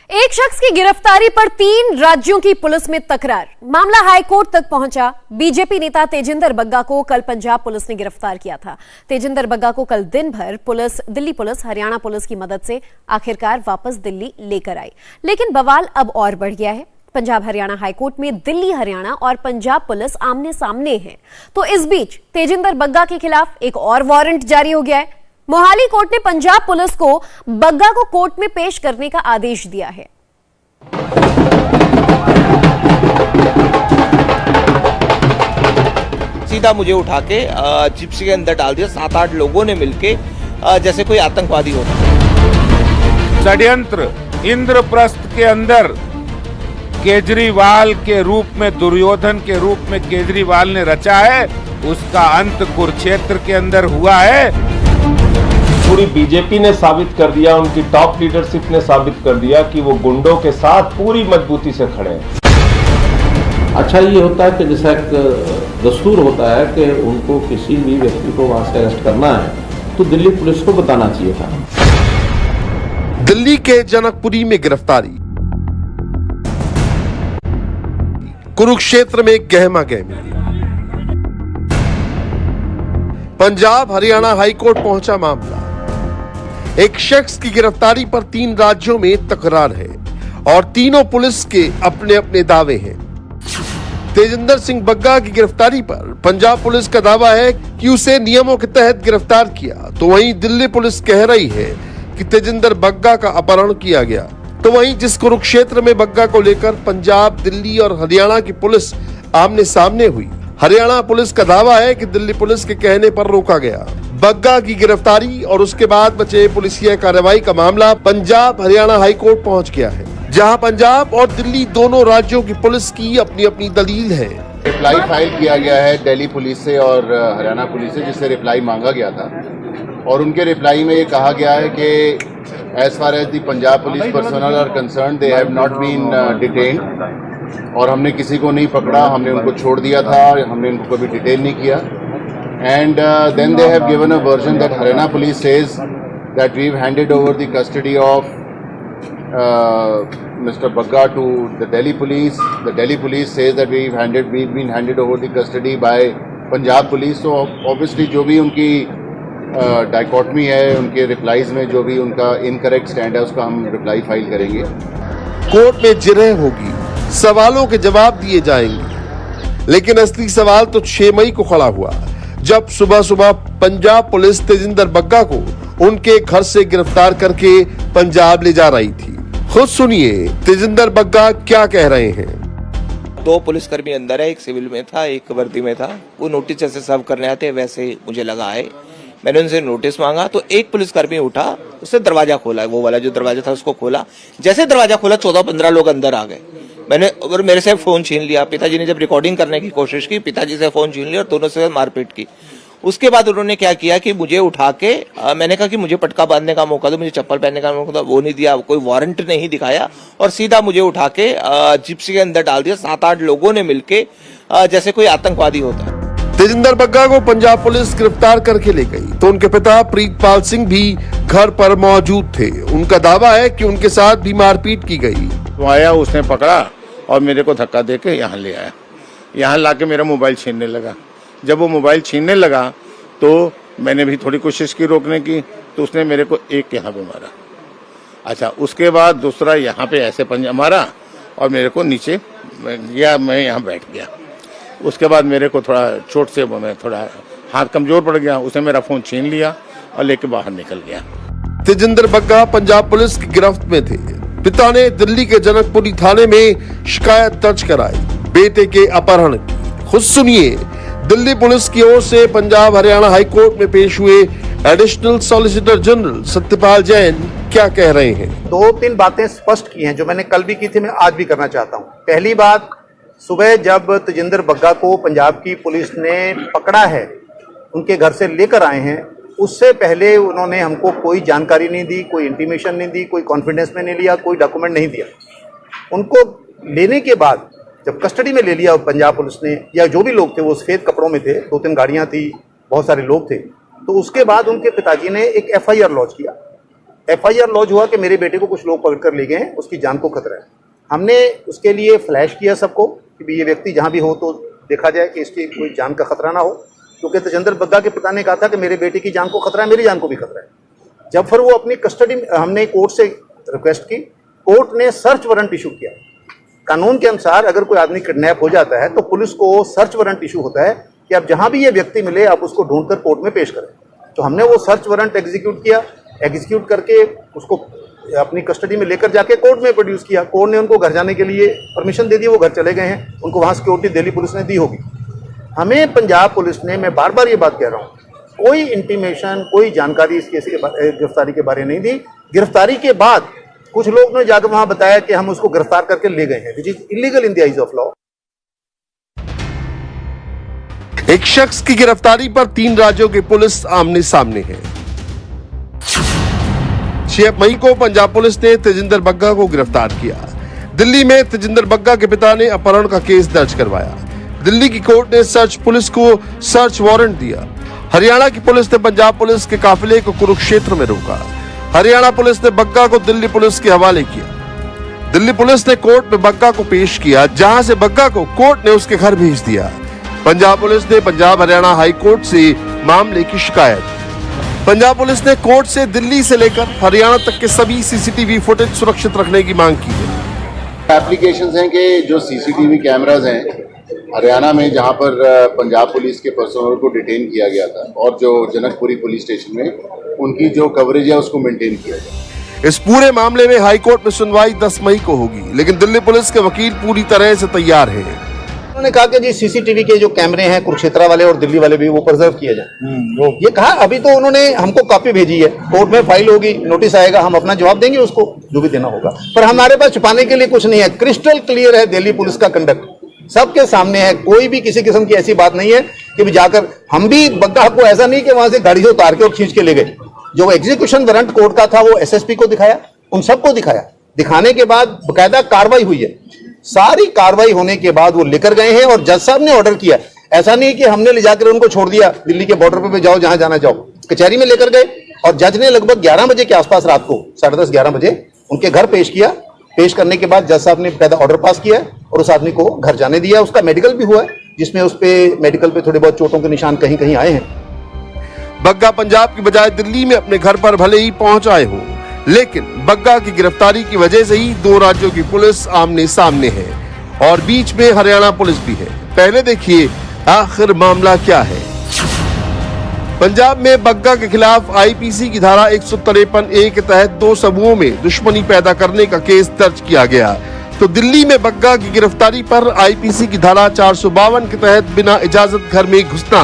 एक शख्स की गिरफ्तारी पर 3 राज्यों की पुलिस में तकरार। मामला हाईकोर्ट तक पहुंचा। बीजेपी नेता तेजिंदर बग्गा को कल पंजाब पुलिस ने गिरफ्तार किया था। तेजिंदर बग्गा को कल दिन भर दिल्ली पुलिस हरियाणा पुलिस की मदद से आखिरकार वापस दिल्ली लेकर आई। लेकिन बवाल अब और बढ़ गया है। पंजाब हरियाणा हाईकोर्ट में दिल्ली हरियाणा और पंजाब पुलिस आमने सामने है। तो इस बीच तेजिंदर बग्गा के खिलाफ एक और वारंट जारी हो गया है। मोहाली कोर्ट ने पंजाब पुलिस को बग्गा को कोर्ट में पेश करने का आदेश दिया है। सीधा मुझे उठा के जिप्सी के अंदर डाल दिया। 7-8 लोगों ने मिलके जैसे कोई आतंकवादी होता। षड्यंत्र इंद्रप्रस्थ के अंदर केजरीवाल के रूप में, दुर्योधन के रूप में केजरीवाल ने रचा है, उसका अंत कुरुक्षेत्र के अंदर हुआ है। पूरी बीजेपी ने साबित कर दिया, उनकी टॉप लीडरशिप ने साबित कर दिया कि वो गुंडों के साथ पूरी मजबूती से खड़े हैं। अच्छा ये होता है कि जैसा एक दस्तूर होता है कि उनको किसी भी व्यक्ति को वहां से अरेस्ट करना है तो दिल्ली पुलिस को बताना चाहिए था। दिल्ली के जनकपुरी में गिरफ्तारी, कुरुक्षेत्र में गहमा गहमी। पंजाब हरियाणा हाईकोर्ट पहुंचा मामला। एक शख्स की गिरफ्तारी पर 3 राज्यों में तकरार है और तीनों पुलिस के अपने अपने दावे हैं। तेजिंदर सिंह बग्गा की गिरफ्तारी पर पंजाब पुलिस का दावा है कि उसे नियमों के तहत गिरफ्तार किया, तो वहीं दिल्ली पुलिस कह रही है कि तेजिंदर बग्गा का अपहरण किया गया। तो वहीं जिस कुरुक्षेत्र में बग्गा को लेकर पंजाब, दिल्ली और हरियाणा की पुलिस आमने सामने हुई, हरियाणा पुलिस का दावा है कि दिल्ली पुलिस के कहने पर रोका गया। बग्गा की गिरफ्तारी और उसके बाद बचे पुलिसिया कार्रवाई का मामला पंजाब हरियाणा हाईकोर्ट पहुंच गया है, जहां पंजाब और दिल्ली दोनों राज्यों की पुलिस की अपनी अपनी दलील है। रिप्लाई फाइल किया गया है दिल्ली पुलिस से और हरियाणा पुलिस से, जिससे रिप्लाई मांगा गया था और उनके रिप्लाई में ये कहा गया है कि as far as the Punjab police personnel are concern they have not been detained, और हमने किसी को नहीं पकड़ा, हमने उनको छोड़ दिया था, हमने उनको कभी डिटेन नहीं किया। And then they have given a version that Haryana police says that we've handed over the custody of Mr. Bugga to the Delhi police. The Delhi police says that we've been handed over the custody by Punjab police. So obviously जो भी उनकी dichotomy है, उनके replies में जो भी उनका incorrect stand है, उसका हम रिप्लाई फाइल करेंगे। कोर्ट में जिरह होगी, सवालों के जवाब दिए जाएंगे, लेकिन असली सवाल तो 6 मई को खड़ा हुआ, जब सुबह सुबह पंजाब पुलिस तेजिंदर बग्गा को उनके घर से गिरफ्तार करके पंजाब ले जा रही थी। खुद सुनिए तेजिंदर बग्गा क्या कह रहे हैं। 2 पुलिसकर्मी अंदर है, एक सिविल में था, एक वर्दी में था। वो नोटिस जैसे सर्व करने आते वैसे मुझे लगा है, मैंने उनसे नोटिस मांगा तो एक पुलिसकर्मी उठा, उसने दरवाजा खोला, वो वाला जो दरवाजा था उसको खोला। जैसे दरवाजा खोला 14-15 लोग अंदर आ गए। मैंने और मेरे से फोन छीन लिया। पिताजी ने जब रिकॉर्डिंग करने की कोशिश की, पिताजी से फोन छीन लिया और दोनों से मारपीट की। उसके बाद उन्होंने क्या किया कि मुझे उठा के मैंने कहा कि मुझे पटका बांधने का मौका दो, मुझे चप्पल पहनने का मौका दो, वो नहीं दिया, कोई वारंट नहीं दिखाया और सीधा मुझे उठा के जिप्सी के अंदर डाल दिया। 7-8 लोगों ने मिलके जैसे कोई आतंकवादी होता है। तेजिंदर बग्गा को पंजाब पुलिस गिरफ्तार करके ले गई तो उनके पिता प्रीतपाल सिंह भी घर पर मौजूद थे। उनका दावा है कि उनके साथ भी मारपीट की गई। तो आया, उसने पकड़ा और मेरे को धक्का देके यहाँ ले आया। यहाँ लाके मेरा मोबाइल छीनने लगा। जब वो मोबाइल छीनने लगा तो मैंने भी थोड़ी कोशिश की रोकने की, तो उसने मेरे को एक यहाँ पे मारा। अच्छा, उसके बाद दूसरा यहाँ पे ऐसे पंजा मारा और मेरे को नीचे गया, मैं यहाँ बैठ गया। उसके बाद मेरे को थोड़ा चोट से मैं थोड़ा हाथ कमजोर पड़ गया, उसने मेरा फोन छीन लिया और लेके बाहर निकल गया। तेजिंदर बग्गा पंजाब पुलिस की गिरफ्त में थे। पिता ने दिल्ली के जनकपुरी थाने में शिकायत दर्ज कराई बेटे के अपहरण की। खुद सुनिए दिल्ली पुलिस की ओर से पंजाब हरियाणा हाईकोर्ट में पेश हुए additional solicitor general Satyapal Jain क्या कह रहे हैं। 2-3 बातें स्पष्ट की हैं जो मैंने कल भी की थी, मैं आज भी करना चाहता हूं। पहली बात, सुबह जब तेजिंदर बग्गा को पंजाब की पुलिस ने पकड़ा है, उनके घर से लेकर आए हैं, उससे पहले उन्होंने हमको कोई जानकारी नहीं दी, कोई इंटीमेशन नहीं दी, कोई कॉन्फिडेंस में नहीं लिया, कोई डॉक्यूमेंट नहीं दिया। उनको लेने के बाद जब कस्टडी में ले लिया पंजाब पुलिस ने, या जो भी लोग थे वो सफ़ेद कपड़ों में थे, 2-3 गाड़ियां थी, बहुत सारे लोग थे, तो उसके बाद उनके पिताजी ने एक FIR लॉन्च किया FIR लॉन्च हुआ कि मेरे बेटे को कुछ लोग पकड़ कर ले गए हैं, उसकी जान को खतरा है। हमने उसके लिए फ्लैश किया सबको कि ये व्यक्ति जहां भी हो तो देखा जाए कि इसकी कोई जान का खतरा ना हो, क्योंकि तजिंदर बग्गा के पिता ने कहा था कि मेरे बेटे की जान को खतरा है, मेरी जान को भी खतरा है। जब फिर वो अपनी कस्टडी, हमने कोर्ट से रिक्वेस्ट की, कोर्ट ने सर्च वारंट इशू किया। कानून के अनुसार अगर कोई आदमी किडनैप हो जाता है तो पुलिस को सर्च वारंट इशू होता है कि अब जहां भी ये व्यक्ति मिले आप उसको ढूंढकर कोर्ट में पेश करें। तो हमने वो सर्च वारंट एग्जीक्यूट किया, एग्जीक्यूट करके उसको अपनी कस्टडी में लेकर जाके कोर्ट में प्रोड्यूस किया। कोर्ट ने उनको घर जाने के लिए परमिशन दे दी, वो घर चले गए हैं, उनको वहां सिक्योरिटी दिल्ली पुलिस ने दी होगी। हमें पंजाब पुलिस ने, मैं बार बार ये बात कह रहा हूँ, कोई इंटीमेशन, कोई जानकारी इस केस के गिरफ्तारी के बारे नहीं दी। गिरफ्तारी के बाद कुछ लोग ने जाकर वहां बताया कि हम उसको गिरफ्तार करके ले गए हैं, which is illegal in the eyes of law. एक शख्स की गिरफ्तारी पर 3 राज्यों की पुलिस आमने सामने है। 6 मई को पंजाब पुलिस ने तेजिंदर बग्गा को गिरफ्तार किया। दिल्ली में तेजिंदर बग्गा के पिता ने अपहरण का केस दर्ज करवाया। दिल्ली की कोर्ट ने पुलिस को सर्च वारंट दिया। हरियाणा की पुलिस ने पंजाब पुलिस के काफिले को कुरुक्षेत्र में रोका। हरियाणा पुलिस ने बग्गा को दिल्ली पुलिस के हवाले किया। दिल्ली पुलिस ने कोर्ट में बग्गा को पेश किया, जहां से बग्गा को कोर्ट ने उसके घर भेज दिया। पंजाब पुलिस ने पंजाब हरियाणा हाई कोर्ट से मामले की शिकायत। पंजाब पुलिस ने कोर्ट से दिल्ली से लेकर हरियाणा तक के सभी CCTV फुटेज सुरक्षित रखने की मांग की है। एप्लीकेशंस हैं कि जो CCTV कैमराज हैं हरियाणा में, जहां पर पंजाब पुलिस के पर्सनल को डिटेन किया गया था, और जो जनकपुरी पुलिस स्टेशन में उनकी जो कवरेज है उसको मेंटेन किया जाए। इस पूरे मामले में हाई कोर्ट में सुनवाई 10 मई को होगी, लेकिन दिल्ली पुलिस के वकील पूरी तरह से तैयार हैं। उन्होंने कहा कि जी CCTV के जो कैमरे हैं कुरुक्षेत्र वाले और दिल्ली वाले भी वो प्रिजर्व किए जाए। ये कहा, अभी तो उन्होंने हमको कॉपी भेजी है, कोर्ट में फाइल होगी, नोटिस आएगा, हम अपना जवाब देंगे उसको, जो भी देना होगा। पर हमारे पास छुपाने के लिए कुछ नहीं है, क्रिस्टल क्लियर है दिल्ली पुलिस का कंडक्ट, सबके सामने है। कोई भी किसी किस्म की ऐसी बात नहीं है कि भी जाकर, हम भी बग्गा को ऐसा नहीं कि वहां से गाड़ी से उतार के और खींच के ले गए। जो एग्जीक्यूशन वारंट कोर्ट का था वो SSP को दिखाया, उन सबको दिखाया। दिखाने के बाद बकायदा कार्रवाई हुई है। सारी कार्रवाई होने के बाद वो लेकर गए हैं और जज साहब ने ऑर्डर किया। ऐसा नहीं कि हमने ले जाकर उनको छोड़ दिया दिल्ली के बॉर्डर पे जाओ जहां जाना जाओ, कचहरी में लेकर गए और जज ने लगभग 11 बजे के आसपास, रात को 10:30-11 बजे उनके घर पेश किया। पेश करने के बाद जज साहब ने बकायदा ऑर्डर पास किया और उस आदमी को घर जाने दिया। उसका मेडिकल भी हुआ है, जिसमें उस पे मेडिकल पे थोड़े बहुत चोटों के निशान कहीं कहीं आए हैं। बग्गा पंजाब की बजाय दिल्ली में अपने घर पर भले ही पहुंच आए हो, लेकिन बग्गा की गिरफ्तारी की वजह से ही 2 राज्यों की पुलिस आमने सामने है और बीच में हरियाणा पुलिस भी है। पहले देखिए आखिर मामला क्या है। पंजाब में बग्गा के खिलाफ IPC की धारा 153A के तहत 2 समूहों में दुश्मनी पैदा करने का केस दर्ज किया गया। तो दिल्ली में बग्गा की गिरफ्तारी पर IPC की धारा 452 के तहत बिना इजाजत घर में घुसना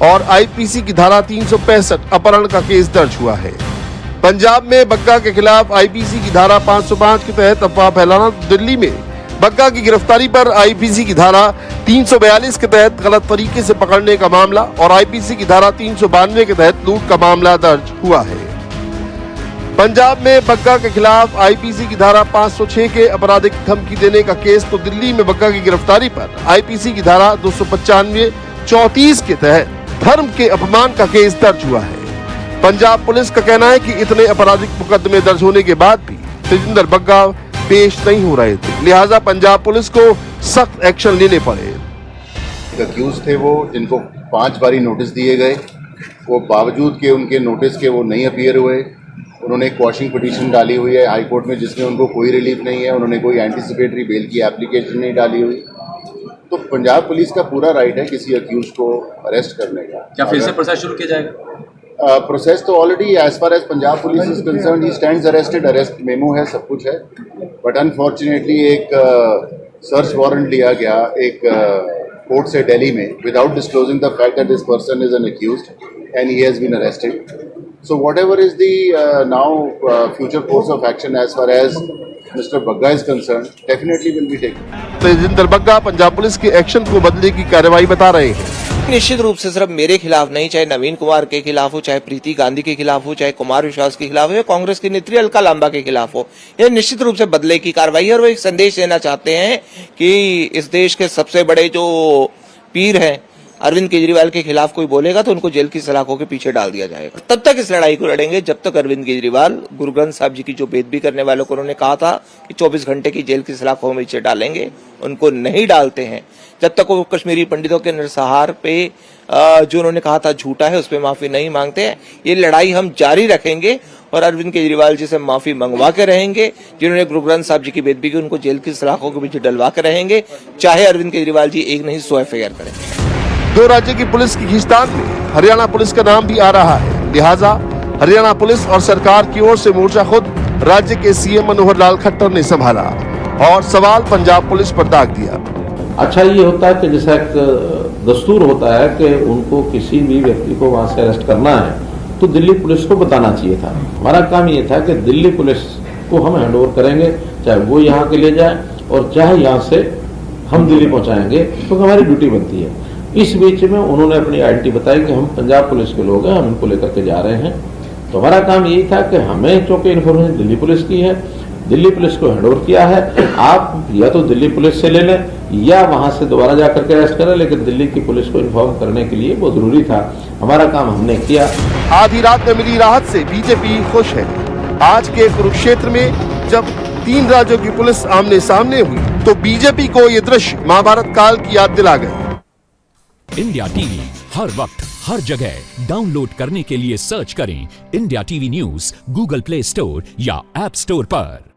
और IPC की धारा 365 अपहरण का केस दर्ज हुआ है। पंजाब में बग्गा के खिलाफ IPC की धारा 505 के तहत अफवाह फैलाना। दिल्ली में बग्गा की गिरफ्तारी पर IPC की धारा 342 के तहत गलत तरीके से पकड़ने का मामला और IPC की धारा 392 के तहत लूट का मामला दर्ज हुआ है। पंजाब में बग्गा के खिलाफ IPC की धारा 506 के आपराधिक धमकी देने का केस, तो दिल्ली में बग्गा की गिरफ्तारी पर IPC की धारा 295-34 के तहत धर्म के अपमान का केस दर्ज हुआ है। पंजाब पुलिस का कहना है कि इतने आपराधिक मुकदमे दर्ज होने के बाद भी तेजिंदर बग्गा पेश नहीं हो रहे थे, लिहाजा पंजाब पुलिस को सख्त एक्शन लेने पड़े। अक्यूज थे वो, जिनको 5 बारी नोटिस दिए गए, वो बावजूद के उनके नोटिस के वो नहीं अपीयर हुए। उन्होंने एक क्वॉशिंग पिटीशन डाली हुई है हाई कोर्ट में, जिसमें उनको कोई रिलीफ नहीं है। उन्होंने कोई एंटीसिपेटरी बेल की एप्लीकेशन नहीं डाली हुई। तो पंजाब पुलिस का पूरा राइट है किसी अक्यूज को अरेस्ट करने का। क्या फिर से प्रोसेस शुरू किया जाएगा? प्रोसेस तो already as far as Punjab police is concern, he stands arrested, arrest memo है, सब कुछ है। बट अनफॉर्चुनेटली एक सर्च वारंट लिया गया एक कोर्ट से दिल्ली में without disclosing the fact that this person is an accused and he has been arrested. So whatever is the now future course of action as far as Mr. Bagga is concerned, definitely will be taken. Tejinder Bagga Punjab police के action को बदले की कार्रवाई बता रहे हैं। निश्चित रूप से सिर्फ मेरे खिलाफ नहीं, चाहे नवीन कुमार के खिलाफ हो, चाहे प्रीति गांधी के खिलाफ हो, चाहे कुमार विश्वास के खिलाफ हो या कांग्रेस की नेत्री अलका लांबा के खिलाफ हो, यह निश्चित रूप से बदले की कार्रवाई है। और वो एक संदेश देना चाहते हैं कि इस देश के सबसे बड़े जो पीर हैं अरविंद केजरीवाल के खिलाफ कोई बोलेगा तो उनको जेल की सलाखों के पीछे डाल दिया जाएगा। तब तक इस लड़ाई को लड़ेंगे जब तक अरविंद केजरीवाल गुरु ग्रंथ साहिब जी की जो बेदबी करने वालों को उन्होंने कहा था कि 24 घंटे की जेल की सलाखों में पीछे डालेंगे, उनको नहीं डालते हैं। जब तक वो कश्मीरी पंडितों के नरसंहार पे जो उन्होंने कहा था झूठा है, उस पर माफी नहीं मांगते हैं, ये लड़ाई हम जारी रखेंगे और अरविंद केजरीवाल जी से माफी मंगवा के रहेंगे। जिन्होंने गुरु ग्रंथ साहिब जी की बेदबी की उनको जेल की सलाखों के पीछे डलवा के रहेंगे, चाहे अरविंद केजरीवाल जी एक नहीं 100 FIR करें। दो राज्य की पुलिस की खींचतान में हरियाणा पुलिस का नाम भी आ रहा है, लिहाजा हरियाणा पुलिस और सरकार की ओर से मोर्चा खुद राज्य के CM मनोहर लाल खट्टर ने संभाला और सवाल पंजाब पुलिस पर दाग दिया। अच्छा ये होता है कि जैसा एक दस्तूर होता है कि उनको किसी भी व्यक्ति को वहां से अरेस्ट करना है तो दिल्ली पुलिस को बताना चाहिए था। हमारा काम ये था कि दिल्ली पुलिस को हम हैंडओवर करेंगे, चाहे वो यहाँ के ले जाए और चाहे यहाँ से हम दिल्ली पहुंचाएंगे, तो हमारी ड्यूटी बनती है। इस बीच में उन्होंने अपनी आइडेंटिटी बताई कि हम पंजाब पुलिस के लोग हैं, हम इनको लेकर के जा रहे हैं। तो हमारा काम यही था कि हमें चूंकि इन्फॉर्मेशन दिल्ली पुलिस की है, दिल्ली पुलिस को हैंडओवर किया है, आप या तो दिल्ली पुलिस से ले लें या वहां से दोबारा जाकर के अरेस्ट करें, लेकिन दिल्ली की पुलिस को इन्फॉर्म करने के लिए वो जरूरी था। हमारा काम हमने किया। आधी रात में मिली राहत से बीजेपी खुश है। आज के कुरुक्षेत्र में जब 3 राज्यों की पुलिस आमने सामने हुई तो बीजेपी को ये दृश्य महाभारत काल की याद दिला गए। इंडिया टीवी हर वक्त हर जगह डाउनलोड करने के लिए सर्च करें India TV news Google play store या ऐप स्टोर पर।